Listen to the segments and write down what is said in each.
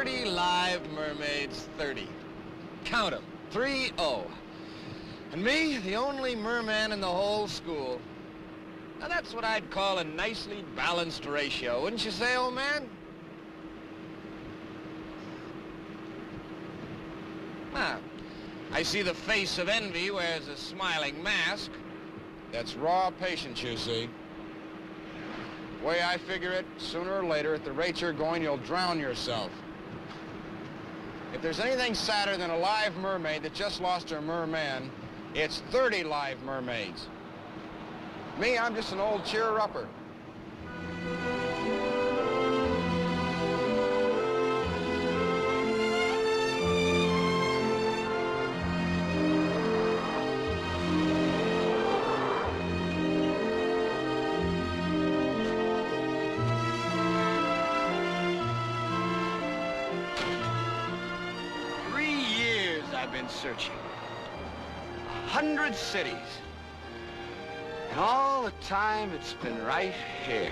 30 live mermaids, 30. Count them, 3-0. And me, the only merman in the whole school. Now that's what I'd call a nicely balanced ratio, wouldn't you say, old man? Ah, I see the face of envy wears a smiling mask. That's raw patience, you see. The way I figure it, sooner or later, at the rate you're going, you'll drown yourself. If there's anything sadder than a live mermaid that just lost her merman, it's 30 live mermaids. Me, I'm just an old cheer-upper. I've been searching. 100 cities. And all the time it's been right here.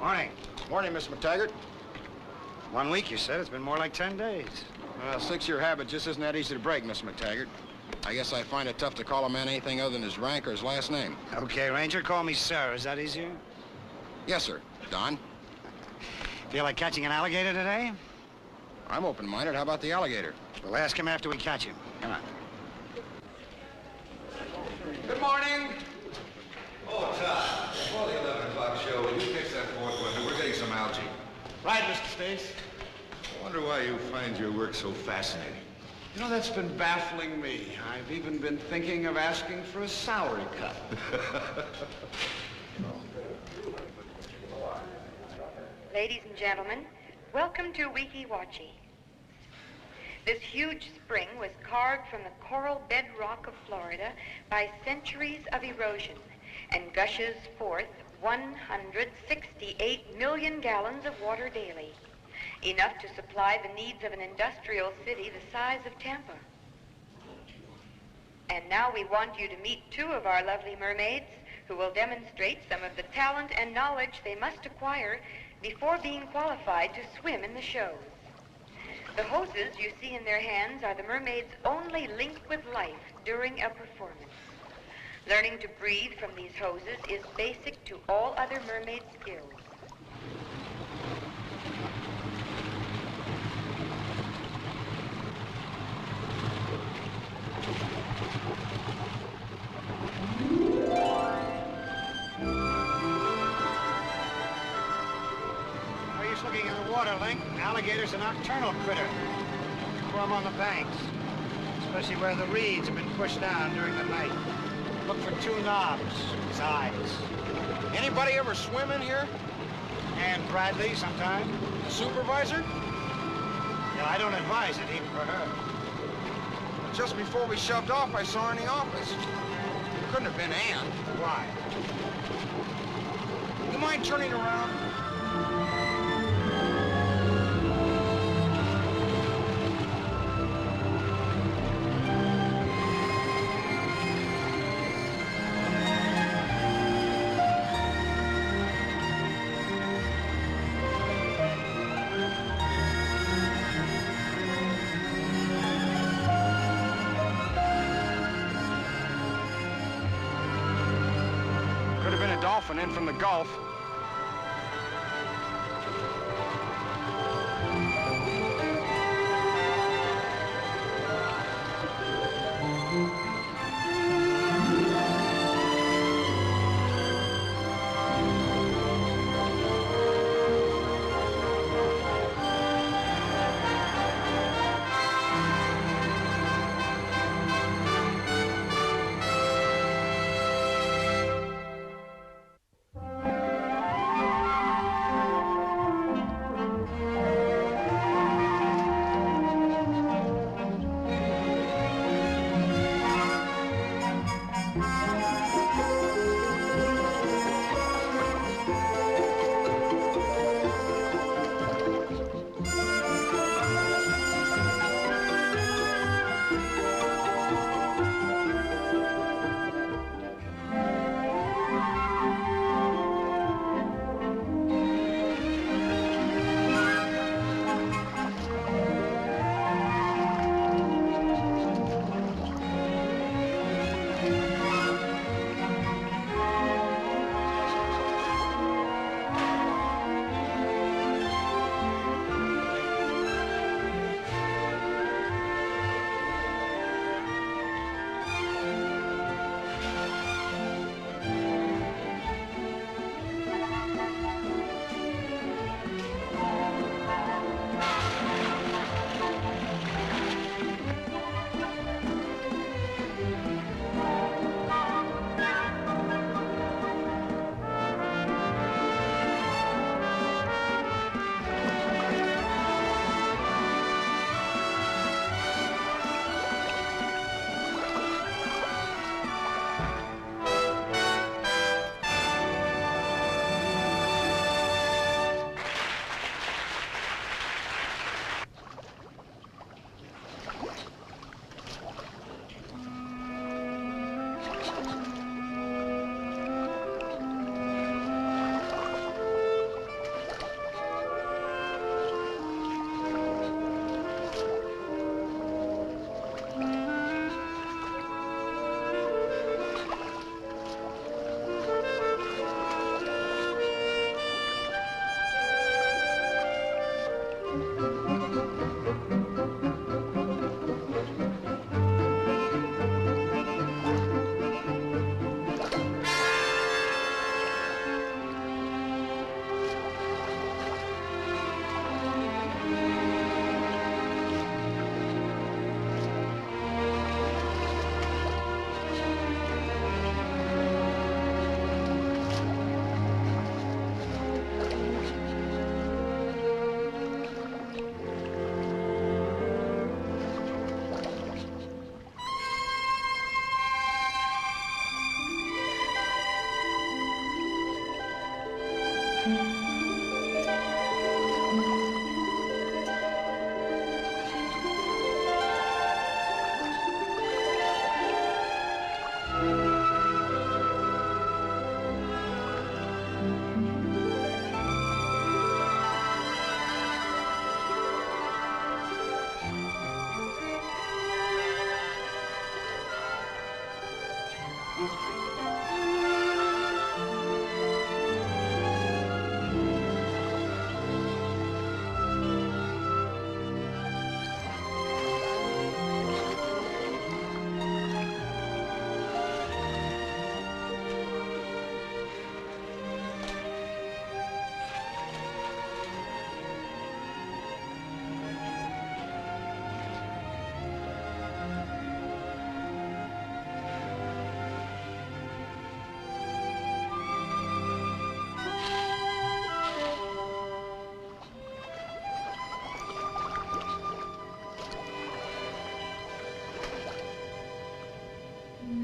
Morning. Morning, Miss McTaggart. 1 week, you said. It's been more like 10 days. Well, 6-year habit just isn't that easy to break, Miss McTaggart. I guess I find it tough to call a man anything other than his rank or his last name. Okay, Ranger, call me sir. Is that easier? Yes, sir. Don? Feel like catching an alligator today? I'm open-minded. How about the alligator? We'll ask him after we catch him. Come on. Good morning. Oh, Todd, before the 11 o'clock show, will you fix that fourth one? We're getting some algae. Right, Mr. Stace. I wonder why you find your work so fascinating. You know, that's been baffling me. I've even been thinking of asking for a salary cut. Ladies and gentlemen, welcome to Wiki Wachi. This huge spring was carved from the coral bedrock of Florida by centuries of erosion and gushes forth 168 million gallons of water daily, enough to supply the needs of an industrial city the size of Tampa. And now we want you to meet 2 of our lovely mermaids who will demonstrate some of the talent and knowledge they must acquire before being qualified to swim in the shows. The hoses you see in their hands are the mermaid's only link with life during a performance. Learning to breathe from these hoses is basic to all other mermaid skills. Are you looking in the water, Link? Alligator's a nocturnal critter. Form on the banks, especially where the reeds have been pushed down during the night. Look for 2 knobs, his eyes. Anybody ever swim in here? And Bradley, sometime. The supervisor? Yeah, I don't advise it, even for her. Just before we shoved off, I saw her in the office. It couldn't have been Ann. Why? You mind turning around? Could have been a dolphin in from the Gulf.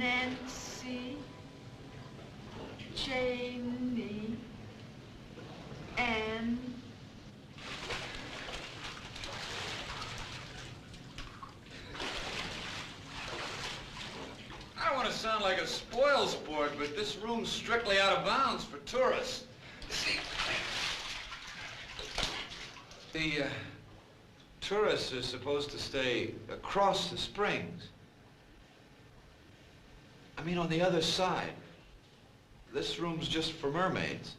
Nancy, Jamie, Anne. I don't want to sound like a spoil sport, but this room's strictly out of bounds for tourists. See, the tourists are supposed to stay across the springs. I mean, on the other side. This room's just for mermaids.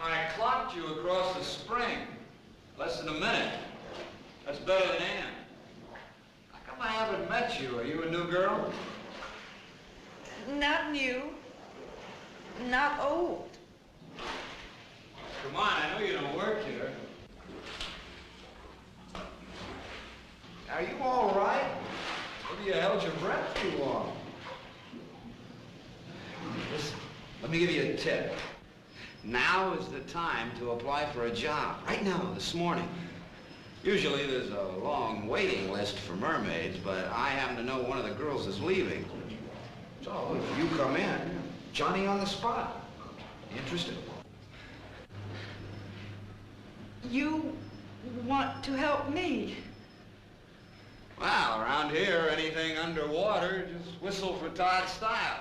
I clocked you across the spring. Less than a minute. That's better than Anne. How come I haven't met you? Are you a new girl? Not new, not old. Come on, I know you don't work here. Are you all right? Maybe you held your breath too long. Listen, let me give you a tip. Now is the time to apply for a job. Right now, this morning. Usually there's a long waiting list for mermaids, but I happen to know one of the girls is leaving. So if you come in, Johnny on the spot. Interested? You want to help me? Well, around here, anything underwater, just whistle for Todd Stiles.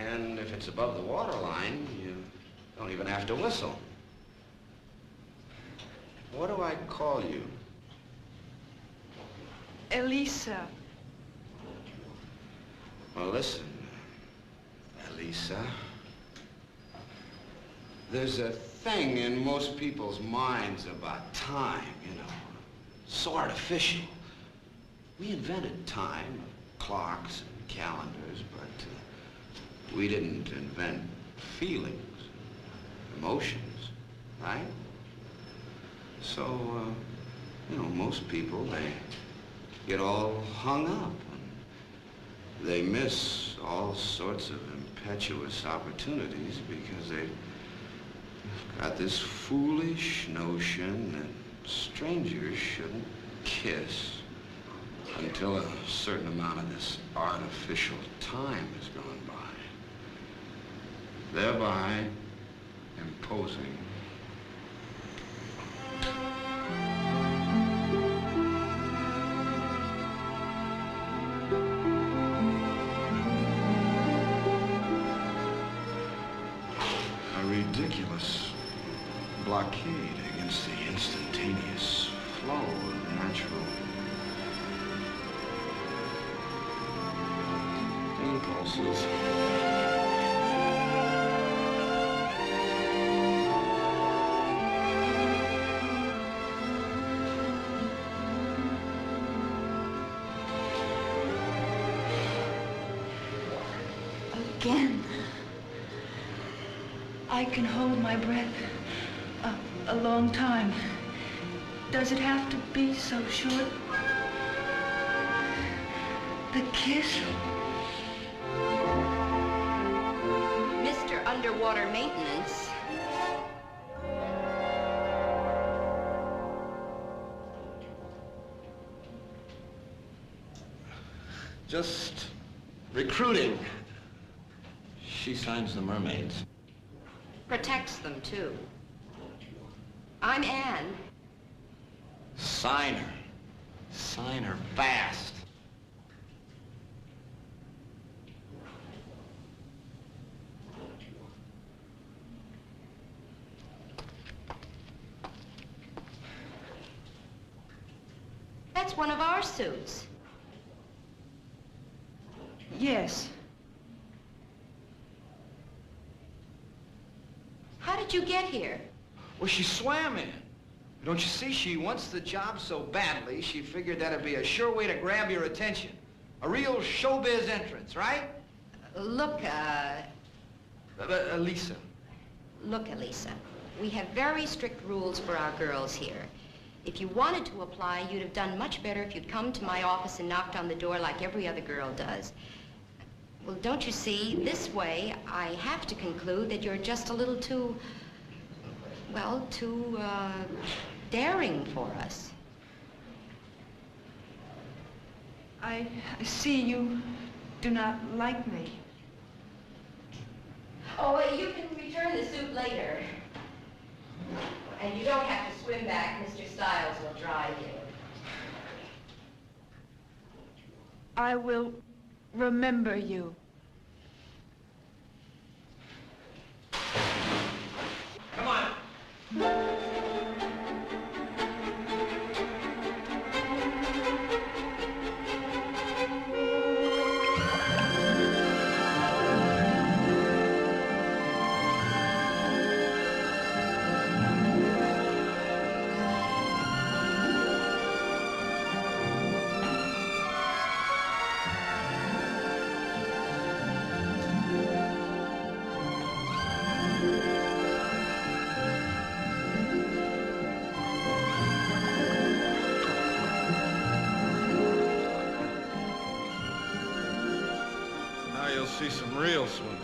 And if it's above the waterline, you don't even have to whistle. What do I call you? Elisa. Well, listen, Elisa. There's a thing in most people's minds about time, you know. So artificial. We invented time, clocks and calendars, but we didn't invent feelings, emotions, right? So, you know, most people, they get all hung up and they miss all sorts of impetuous opportunities because they've got this foolish notion that strangers shouldn't kiss until a certain amount of this artificial time has gone by, thereby imposing. A ridiculous blockade against the instantaneous flow of natural impulses. Again. I can hold my breath a long time. Does it have to be so short? The kiss? Mr. Underwater Maintenance. Just recruiting. She signs the mermaids. Protects them, too. I'm Anne. Sign her. Sign her fast. That's one of our suits. Yes. How did you get here? Well, she swam in. Don't you see? She wants the job so badly, she figured that'd be a sure way to grab your attention. A real showbiz entrance, right? Look, Elisa. Look, Elisa, we have very strict rules for our girls here. If you wanted to apply, you'd have done much better if you'd come to my office and knocked on the door like every other girl does. Well, don't you see, this way, I have to conclude that you're just a little too well, too, daring for us. I see you do not like me. Oh, you can return the suit later. And you don't have to swim back. Mr. Stiles will drive you. I will remember you. Come on. See some real swimming.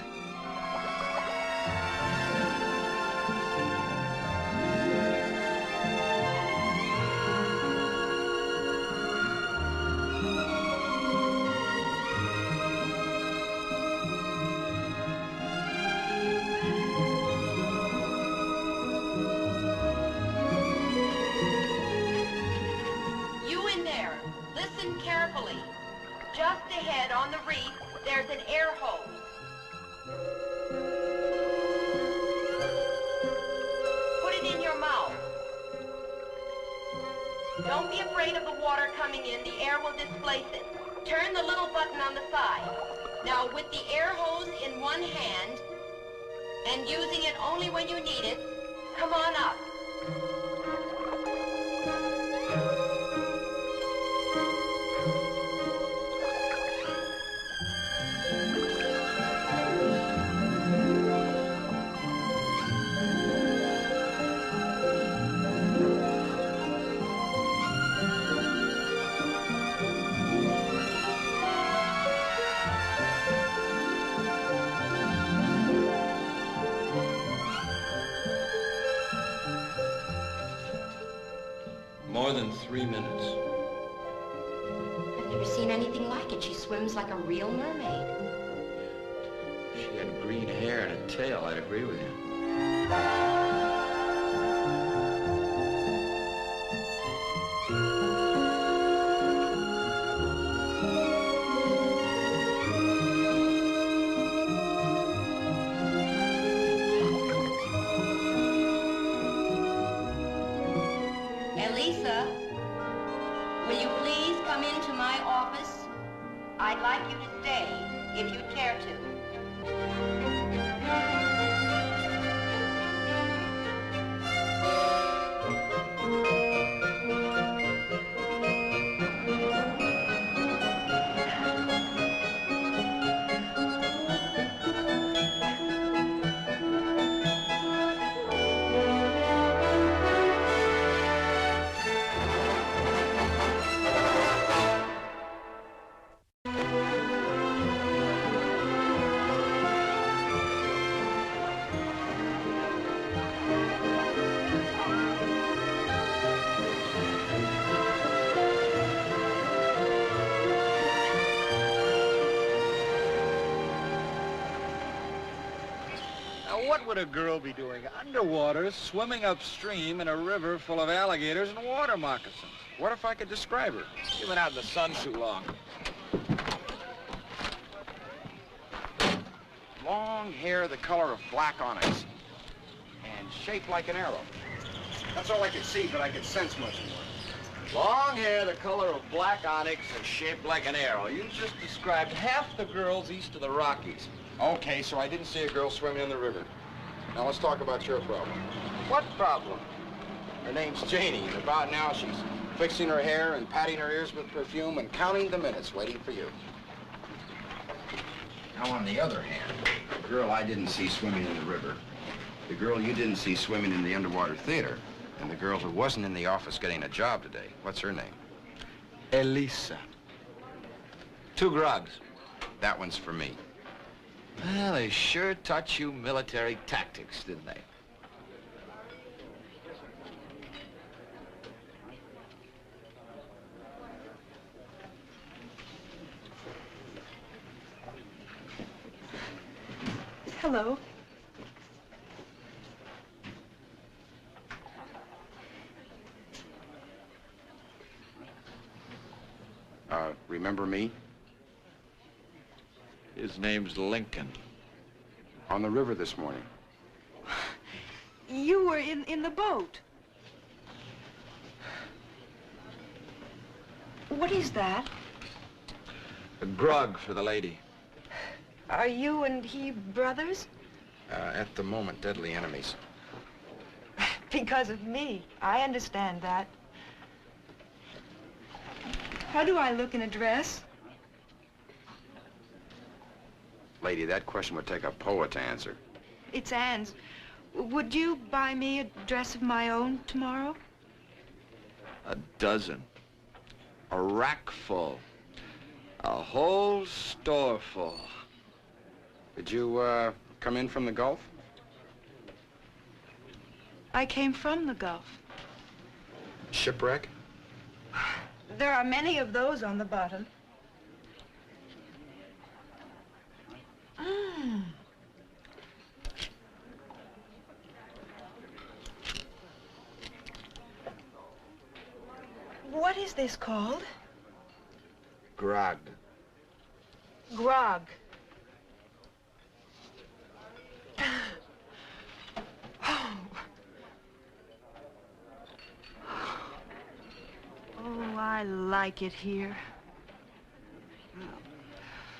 You in there, listen carefully. Just ahead on the reef, there's an air hose. Put it in your mouth. Don't be afraid of the water coming in. The air will displace it. Turn the little button on the side. Now, with the air hose in one hand and using it only when you need it, come on up. More than 3 minutes. I've never seen anything like it. She swims like a real mermaid. She had green hair and a tail, I'd agree with you. Elisa, will you please come into my office? I'd like you to stay, if you care to. What would a girl be doing underwater, swimming upstream in a river full of alligators and water moccasins? What if I could describe her? She's been out in the sun too long. Long hair the color of black onyx and shaped like an arrow. That's all I could see, but I could sense much more. Long hair the color of black onyx and shaped like an arrow. You just described half the girls east of the Rockies. Okay, so I didn't see a girl swimming in the river. Now let's talk about your problem. What problem? Her name's Janie, and about now she's fixing her hair and patting her ears with perfume and counting the minutes waiting for you. Now, on the other hand, the girl I didn't see swimming in the river, the girl you didn't see swimming in the underwater theater, and the girl who wasn't in the office getting a job today, what's her name? Elisa. 2 grugs. That one's for me. Well, they sure taught you military tactics, didn't they? Hello. Remember me? His name's Lincoln. On the river this morning. You were in the boat. What is that? A grog for the lady. Are you and he brothers? At the moment, deadly enemies. Because of me. I understand that. How do I look in a dress? Lady, that question would take a poet to answer. It's Anne's. Would you buy me a dress of my own tomorrow? A dozen. A rack full. A whole store full. Did you, come in from the Gulf? I came from the Gulf. Shipwreck? There are many of those on the bottom. What is this called? Grog. Grog. Oh, I like it here.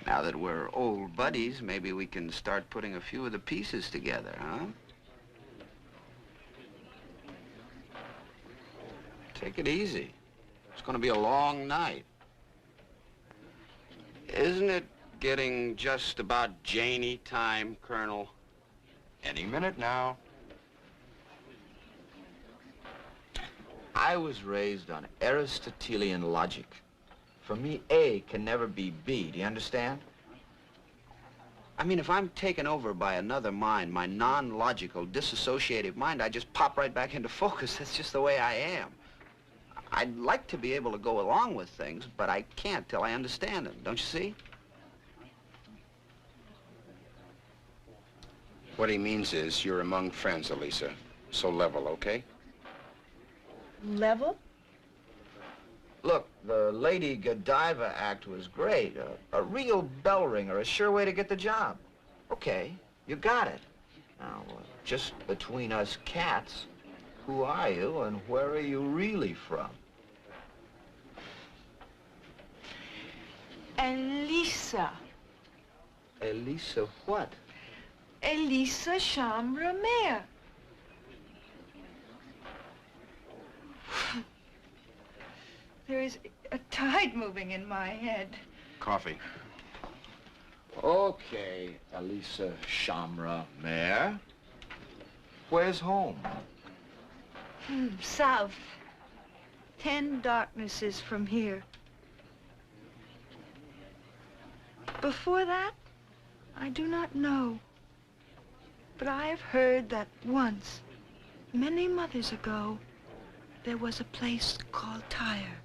Now that we're old buddies, maybe we can start putting a few of the pieces together, huh? Take it easy. It's going to be a long night. Isn't it getting just about Janey time, Colonel? Any minute now. I was raised on Aristotelian logic. For me, A can never be B. Do you understand? I mean, if I'm taken over by another mind, my non-logical, disassociative mind, I just pop right back into focus. That's just the way I am. I'd like to be able to go along with things, but I can't till I understand them. Don't you see? What he means is you're among friends, Elisa. So level, okay? Level? Look, the Lady Godiva act was great. A real bell ringer, a sure way to get the job. Okay, you got it. Now, just between us cats, who are you and where are you really from? Elisa. Elisa what? Elisa Chambre Mère. There is a tide moving in my head. Coffee. Okay, Elisa Chambre Mère. Where's home? South. 10 darknesses from here. Before that, I do not know. But I have heard that once, many mothers ago, there was a place called Tyre.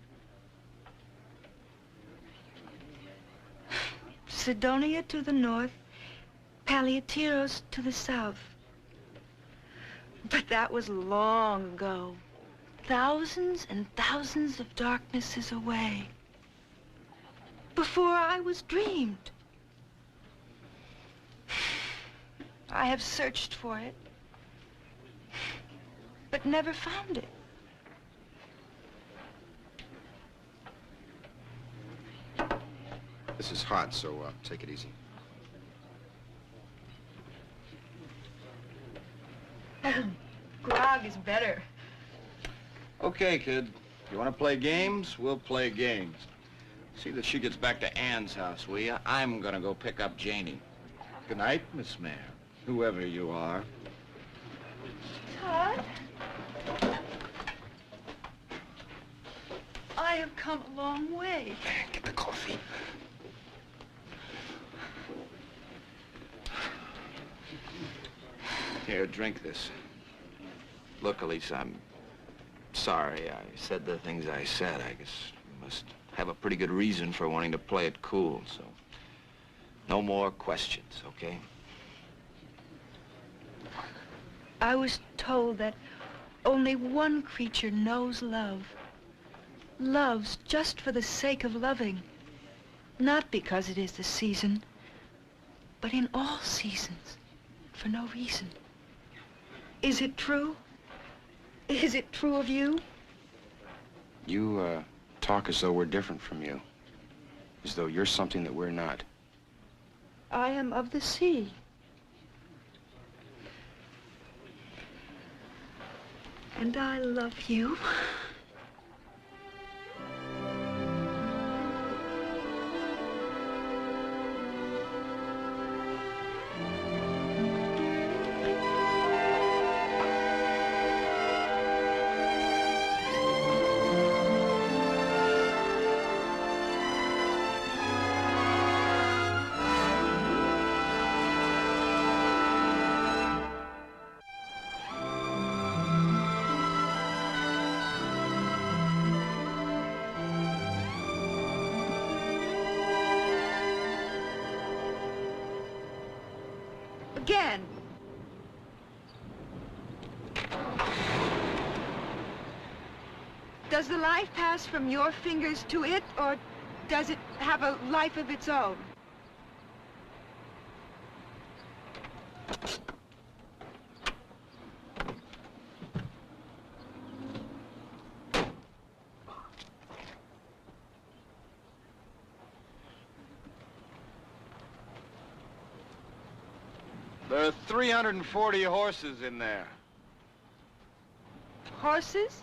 Sidonia to the north, Paliatiros to the south. But that was long ago. Thousands and thousands of darknesses away. Before I was dreamed. I have searched for it, but never found it. This is hot, so take it easy. Grog is better. Okay, kid. You want to play games? We'll play games. See that she gets back to Anne's house, will ya? I'm gonna go pick up Janey. Good night, Miss Mayor. Whoever you are. Todd? I have come a long way. Get the coffee. Here, drink this. Look, Elisa, I'm sorry I said the things I said. I guess you must have a pretty good reason for wanting to play it cool, so no more questions, okay? I was told that only one creature knows love. Loves just for the sake of loving. Not because it is the season, but in all seasons, for no reason. Is it true? Is it true of you? You, talk as though we're different from you. As though you're something that we're not. I am of the sea. And I love you. Again. Does the life pass from your fingers to it, or does it have a life of its own? There are 340 horses in there. Horses?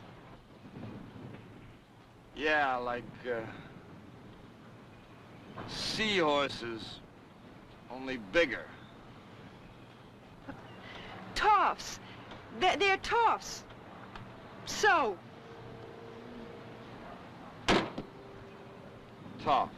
Yeah, like, seahorses, only bigger. Toffs. They're toffs. So. Tough.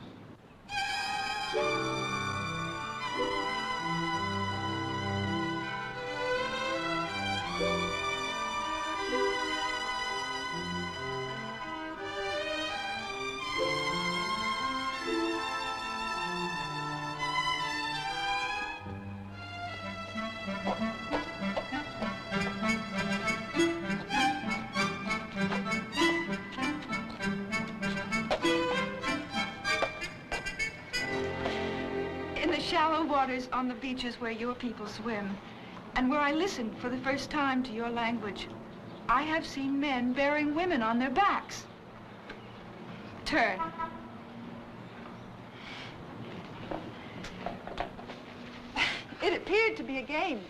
In the shallow waters on the beaches where your people swim, and where I listened for the first time to your language, I have seen men bearing women on their backs. Turn. It appeared to be a game.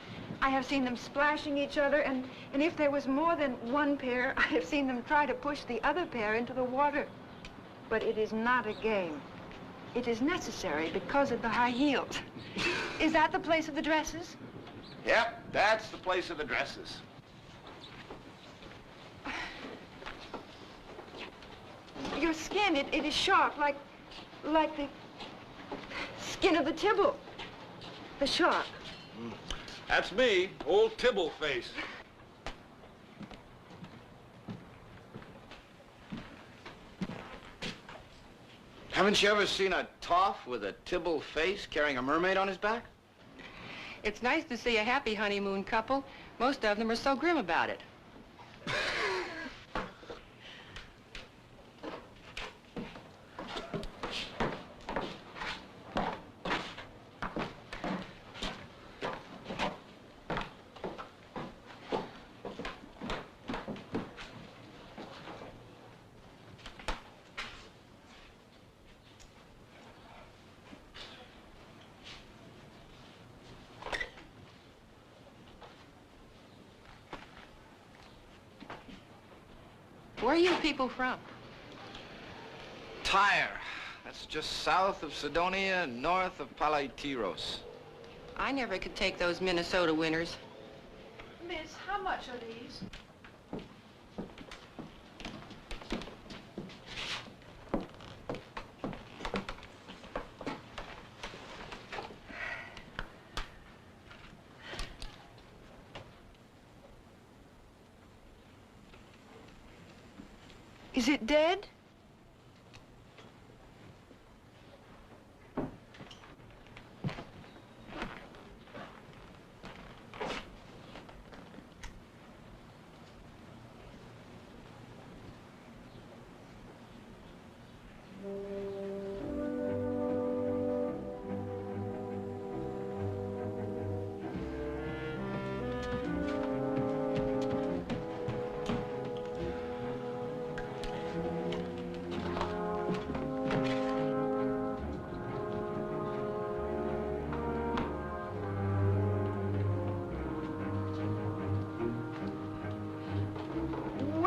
I have seen them splashing each other, and if there was more than one pair, I have seen them try to push the other pair into the water. But it is not a game. It is necessary because of the high heels. Is that the place of the dresses? Yep, that's the place of the dresses. Your skin, it is sharp, like the skin of the Tibble. The shark. That's me, old Tibble face. Haven't you ever seen a toff with a Tibble face carrying a mermaid on his back? It's nice to see a happy honeymoon couple. Most of them are so grim about it. Where are you people from? Tyre. That's just south of Sidonia and north of Palaitiros. I never could take those Minnesota winters. Miss, how much are these? Is it dead?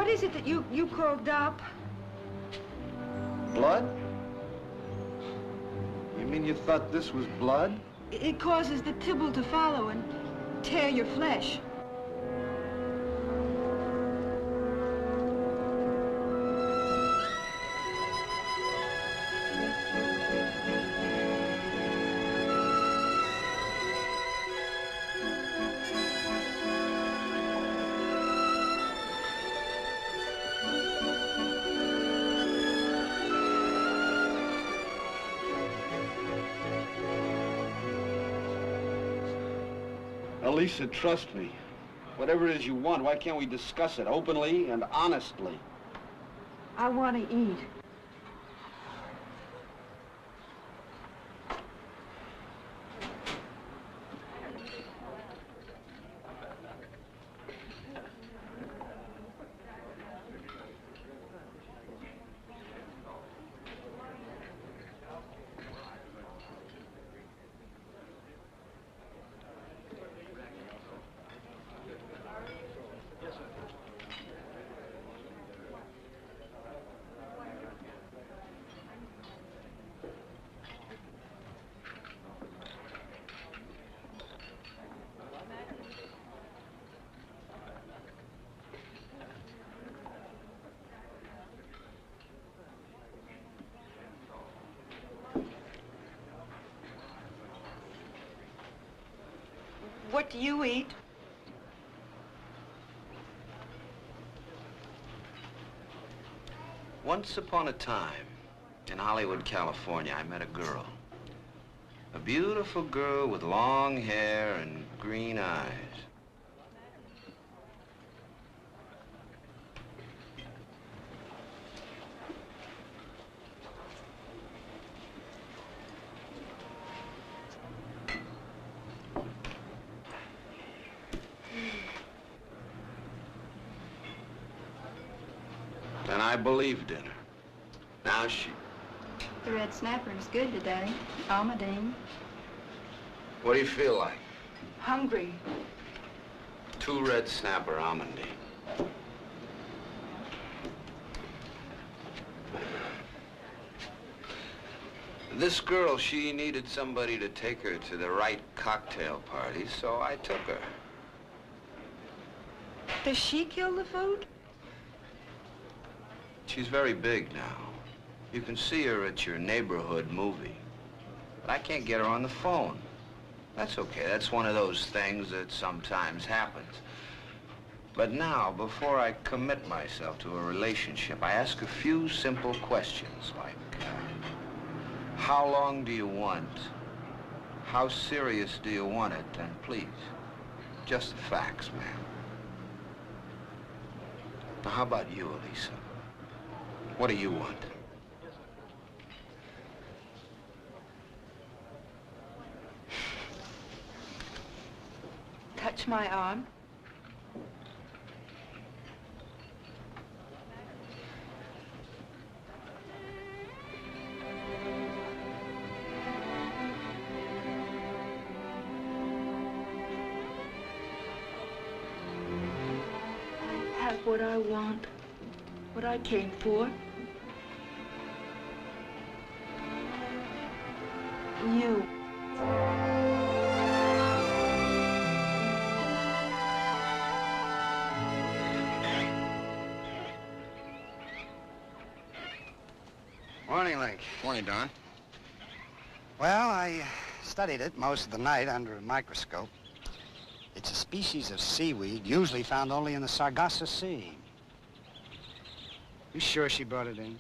What is it that you call DOP? Blood? You mean you thought this was blood? It causes the tibble to follow and tear your flesh. Lisa, trust me. Whatever it is you want, why can't we discuss it openly and honestly? I want to eat. What do you eat? Once upon a time, in Hollywood, California, I met a girl. A beautiful girl with long hair and green eyes. And I believed in her. Now she... The red snapper is good today. Almadine. What do you feel like? Hungry. 2 red snapper almondine. This girl, she needed somebody to take her to the right cocktail party, so I took her. Does she kill the food? She's very big now. You can see her at your neighborhood movie. But I can't get her on the phone. That's okay. That's one of those things that sometimes happens. But now, before I commit myself to a relationship, I ask a few simple questions like, how long do you want? How serious do you want it? And please, just the facts, ma'am. Now, how about you, Elisa? What do you want? Touch my arm. I have what I want, what I came for. You. Morning, Link. Morning, Don. Well, I studied it most of the night under a microscope. It's a species of seaweed usually found only in the Sargasso Sea. You sure she brought it in?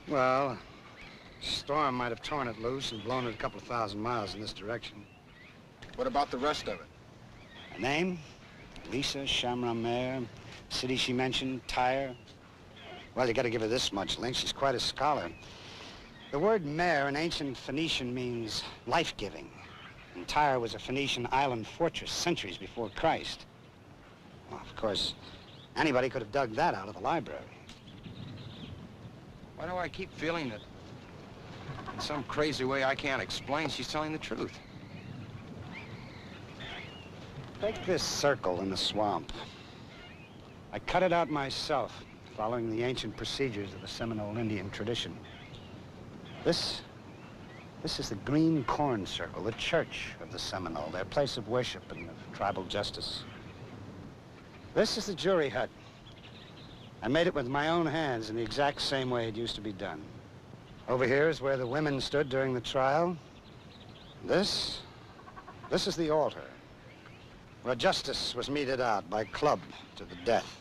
Well, a storm might have torn it loose and blown it a couple of 1,000 miles in this direction. What about the rest of it? Her name? Lisa Chamramer. City she mentioned, Tyre. Well, you gotta give her this much, Link. She's quite a scholar. The word mare in ancient Phoenician means life-giving. And Tyre was a Phoenician island fortress centuries before Christ. Well, of course, anybody could have dug that out of the library. Why do I keep feeling that in some crazy way I can't explain she's telling the truth? Take this circle in the swamp. I cut it out myself, following the ancient procedures of the Seminole Indian tradition. This is the Green Corn Circle, the church of the Seminole, their place of worship and of tribal justice. This is the jury hut. I made it with my own hands in the exact same way it used to be done. Over here is where the women stood during the trial. This is the altar, where justice was meted out by club to the death.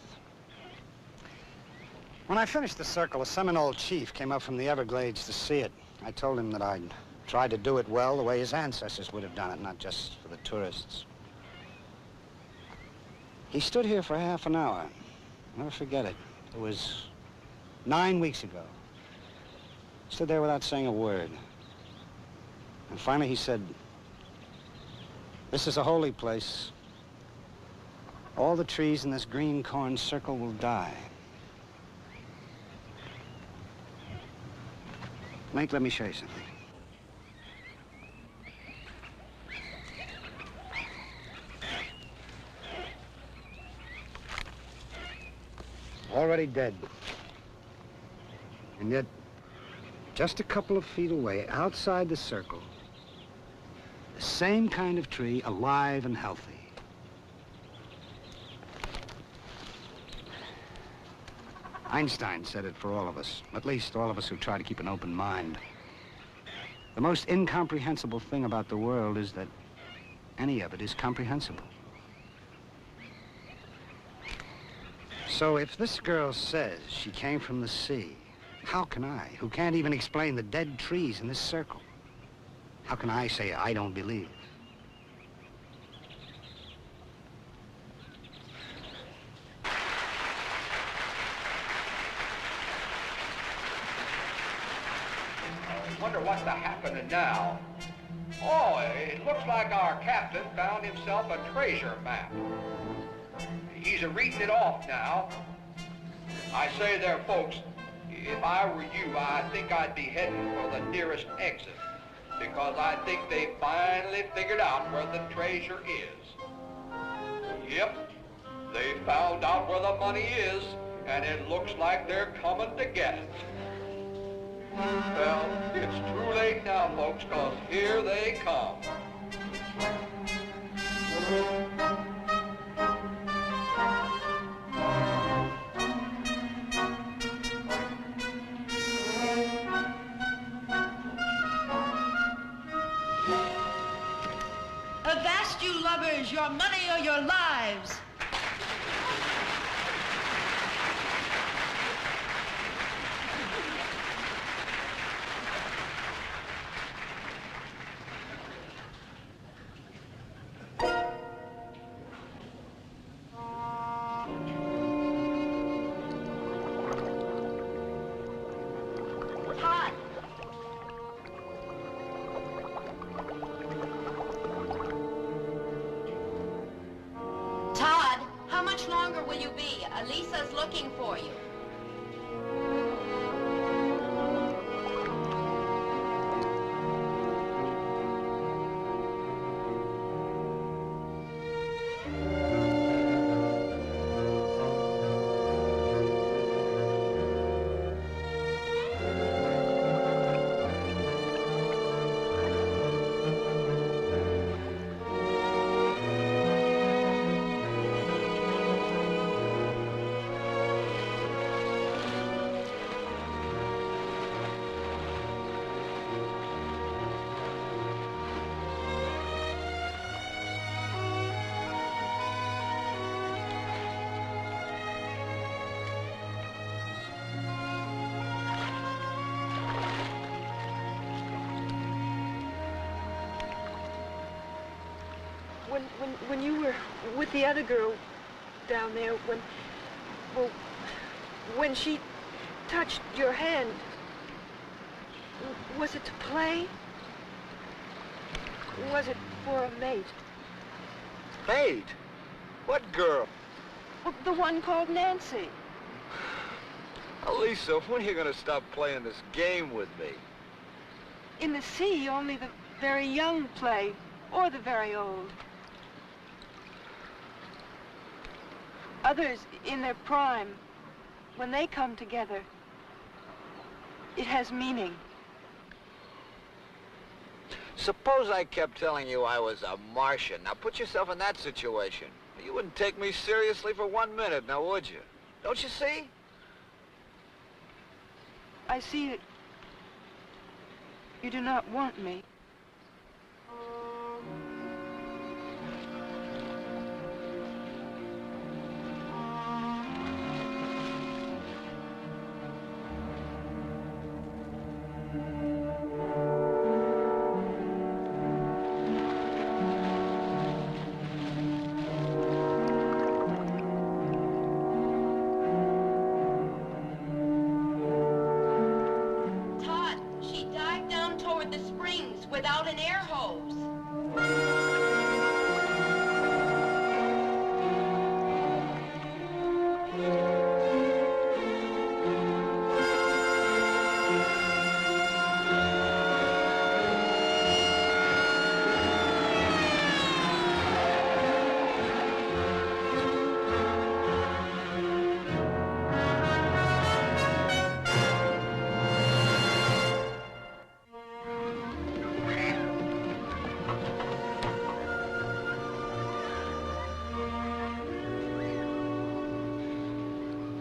When I finished the circle, a Seminole chief came up from the Everglades to see it. I told him that I'd tried to do it well the way his ancestors would have done it, not just for the tourists. He stood here for half an hour. I'll never forget it. It was 9 weeks ago. Stood there without saying a word. And finally he said, "This is a holy place. All the trees in this green corn circle will die." Mike, let me show you something. Already dead. And yet, just a couple of feet away, outside the circle, the same kind of tree, alive and healthy. Einstein said it for all of us, at least all of us who try to keep an open mind. The most incomprehensible thing about the world is that any of it is comprehensible. So if this girl says she came from the sea, how can I, who can't even explain the dead trees in this circle, how can I say I don't believe? I wonder what's happening now. Oh, it looks like our captain found himself a treasure map. He's reading it off now. I say there, folks, if I were you, I think I'd be heading for the nearest exit, because I think they finally figured out where the treasure is. Yep, they found out where the money is, and it looks like they're coming to get it. Well, it's too late now, folks, because here they come. Avast, you lovers, your money or your lives. Lisa's looking for you. When you were with the other girl down there, when she touched your hand, was it to play? Was it for a mate? Mate? What girl? Well, the one called Nancy. Lisa, when are you going to stop playing this game with me? In the sea, only the very young play, or the very old. others in their prime, when they come together, it has meaning. Suppose I kept telling you I was a Martian. Now put yourself in that situation. You wouldn't take me seriously for 1 minute, now would you? Don't you see? I see that you do not want me. Without an air hose.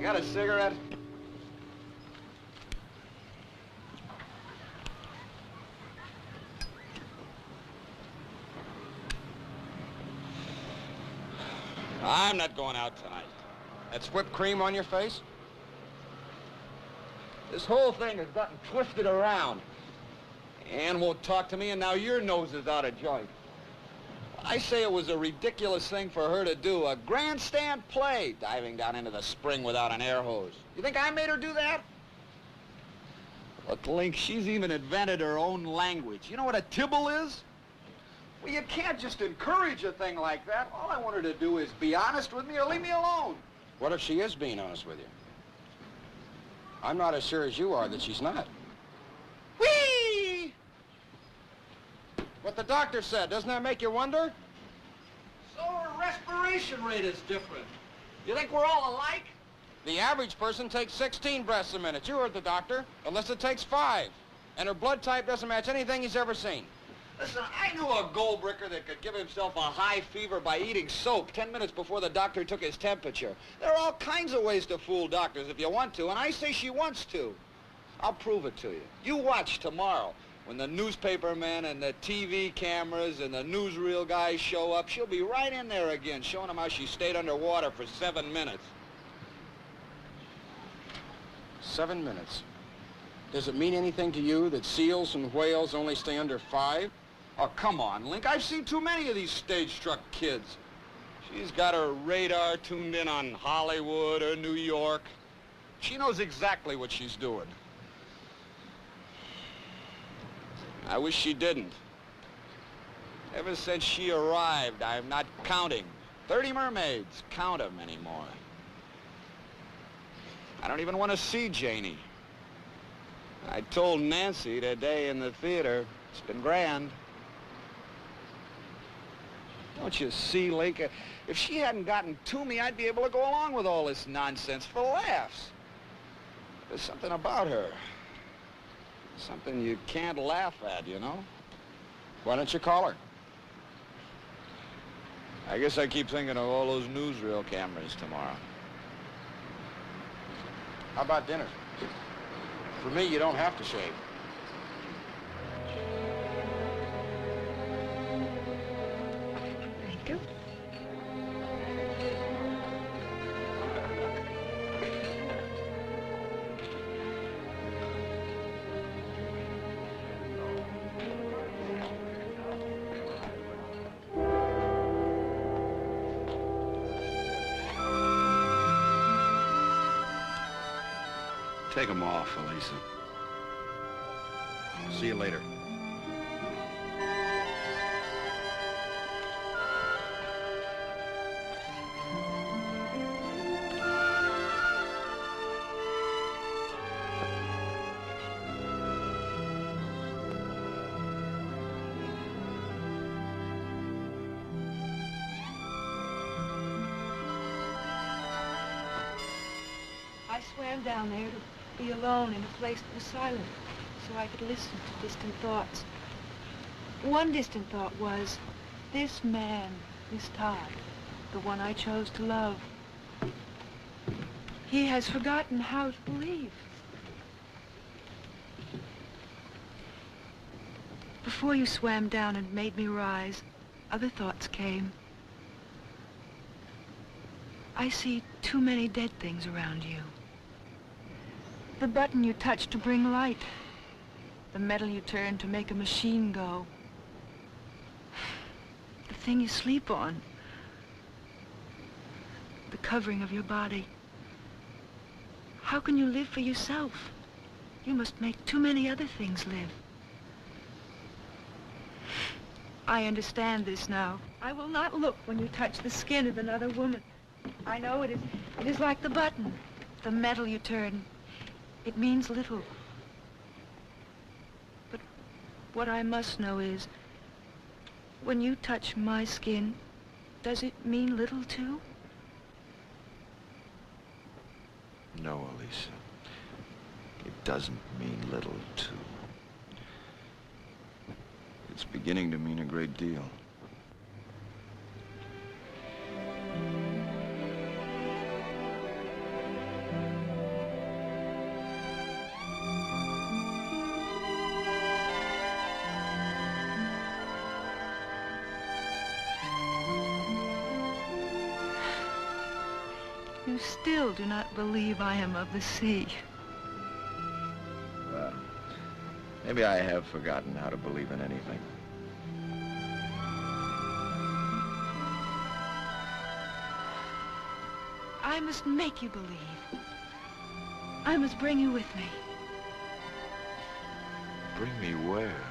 Got a cigarette? I'm not going out tonight. That's whipped cream on your face? This whole thing has gotten twisted around. Ann won't talk to me, and now your nose is out of joint. I say it was a ridiculous thing for her to do, a grandstand play, diving down into the spring without an air hose. You think I made her do that? Look, Link, she's even invented her own language. You know what a tibble is? Well, you can't just encourage a thing like that. All I want her to do is be honest with me or leave me alone. What if she is being honest with you? I'm not as sure as you are that she's not. Whee! What the doctor said, doesn't that make you wonder? So her respiration rate is different. You think we're all alike? The average person takes 16 breaths a minute. You heard the doctor. Alyssa takes 5. And her blood type doesn't match anything he's ever seen. Listen, I knew a gold-bricker that could give himself a high fever by eating soap 10 minutes before the doctor took his temperature. There are all kinds of ways to fool doctors if you want to, and I say she wants to. I'll prove it to you. You watch tomorrow. When the newspaper men and the TV cameras and the newsreel guys show up, she'll be right in there again, showing them how she stayed underwater for 7 minutes. 7 minutes. Does it mean anything to you that seals and whales only stay under 5? Oh, come on, Link. I've seen too many of these stage-struck kids. She's got her radar tuned in on Hollywood or New York. She knows exactly what she's doing. I wish she didn't. Ever since she arrived, I'm not counting 30 mermaids. Count them anymore. I don't even want to see Janie. I told Nancy today in the theater, it's been grand. Don't you see, Link? If she hadn't gotten to me, I'd be able to go along with all this nonsense for laughs. There's something about her. Something you can't laugh at, you know? Why don't you call her? I guess I keep thinking of all those newsreel cameras tomorrow. How about dinner? For me, you don't have to shave. Thank you. Take them off, Elisa. See you later. I swam down there to be alone in a place that was silent, so I could listen to distant thoughts. One distant thought was, this man, this Todd, the one I chose to love, he has forgotten how to believe. Before you swam down and made me rise, other thoughts came. I see too many dead things around you. The button you touch to bring light. The metal you turn to make a machine go. The thing you sleep on. The covering of your body. How can you live for yourself? You must make too many other things live. I understand this now. I will not look when you touch the skin of another woman. I know it is like the button, the metal you turn. It means little. But what I must know is, when you touch my skin, does it mean little too? No, Elisa. It doesn't mean little too. It's beginning to mean a great deal. You still do not believe I am of the sea. Well, maybe I have forgotten how to believe in anything. I must make you believe. I must bring you with me. Bring me where?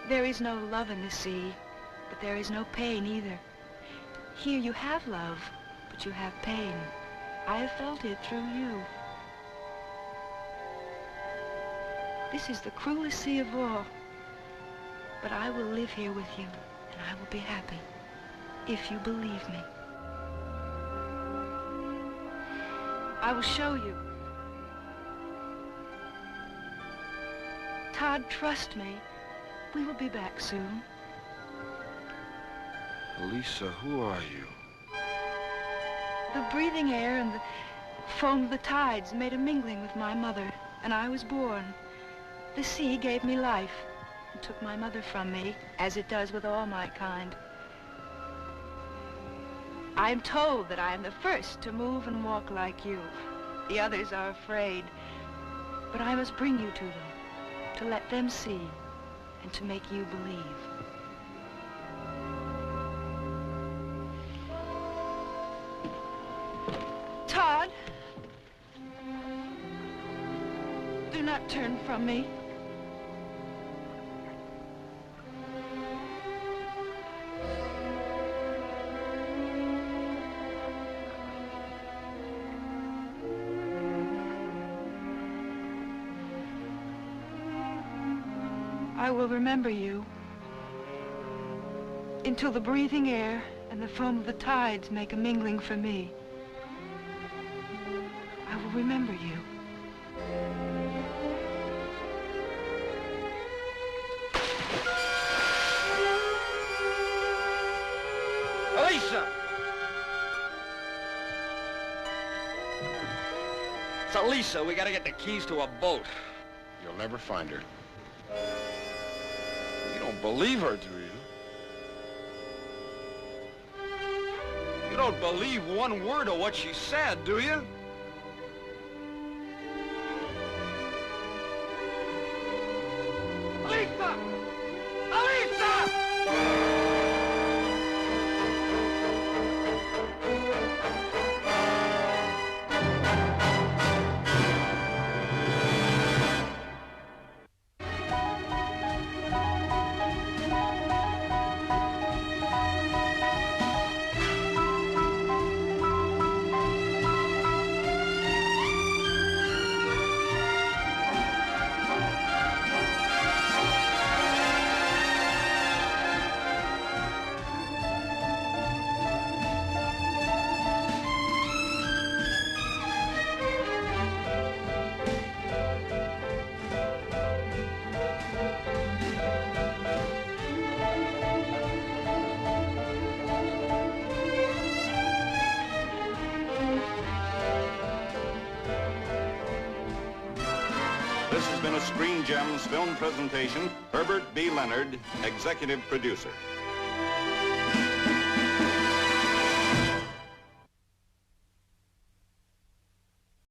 There is no love in the sea, but there is no pain either. Here you have love, but you have pain. I have felt it through you. This is the cruelest sea of all. But I will live here with you, and I will be happy, if you believe me. I will show you. Todd, trust me. We will be back soon. Elisa, who are you? The breathing air and the foam of the tides made a mingling with my mother, and I was born. The sea gave me life and took my mother from me, as it does with all my kind. I am told that I am the first to move and walk like you. The others are afraid, but I must bring you to them, to let them see, and to make you believe. Todd, do not turn from me. I will remember you until the breathing air and the foam of the tides make a mingling for me. I will remember you. Elisa! It's Elisa. We gotta get the keys to a boat. You'll never find her. You don't believe her, do you? You don't believe one word of what she said, do you? Elisa! Elisa! in a Screen Gems film presentation, Herbert B. Leonard, executive producer.